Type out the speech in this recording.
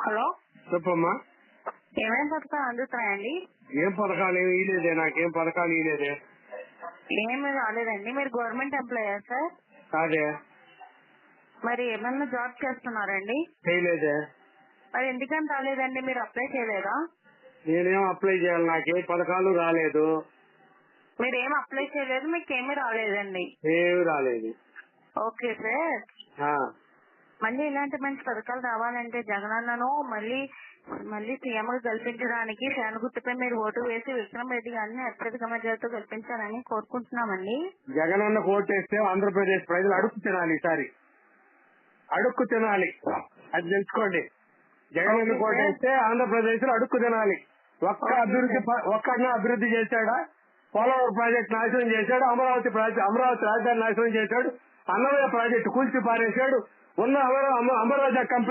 Hello చెప్పమ్మా. ఏమేం పథకాలు అందుతున్నాయండి? ఏం పథకాలు ఏమి ఇలేదే, నాకేం పథకాలు ఇలేదే. ఏమి రాలేదండి. మీరు గవర్నమెంట్ ఎంప్లాయర్ సార్? కాదే. మరి ఏమన్నా జాబ్ చేస్తున్నారండి? చేయలేదే. మరి ఎందుకని రాలేదండి? మీరు అప్లై చేయలేదా? నేనేం అప్లై చేయాలి, నాకేం పథకాలు రాలేదు. మీరు ఏం అప్లై చేయలేదు, మీకు ఏమీ రాలేదండి. ఏమి రాలేదు. Okay sir. మళ్ళీ ఇలాంటి మంచి పథకాలు రావాలంటే జగనన్నను మళ్ళీ సీఎం గా కల్పించడానికి ఫ్యాన్ గుర్తుపై మీరు ఓటు వేసి విక్రమ్ రెడ్డి గారిని అత్యధిక మెజార్టీతో కల్పించాలని కోరుకుంటున్నామండి. జగనన్న ఓటేస్తే ఆంధ్రప్రదేశ్ ప్రజలు అడుక్కు తినాలి. ఈసారి అడుక్కు తినాలి, అది తెలుసుకోండి. జగనన్న ఓటేస్తే ఆంధ్రప్రదేశ్ లో అడుక్కు తినాలి. ఒక్కడినే అభివృద్ధి చేశాడా? పోలవరం ప్రాజెక్టు నాశనం చేశాడు, అమరావతి రాజధాని నాశనం చేశాడు, అన్నమయ్య ప్రాజెక్టు కూల్చి పారేశాడు, ఉన్న అమరాజా కంపెనీ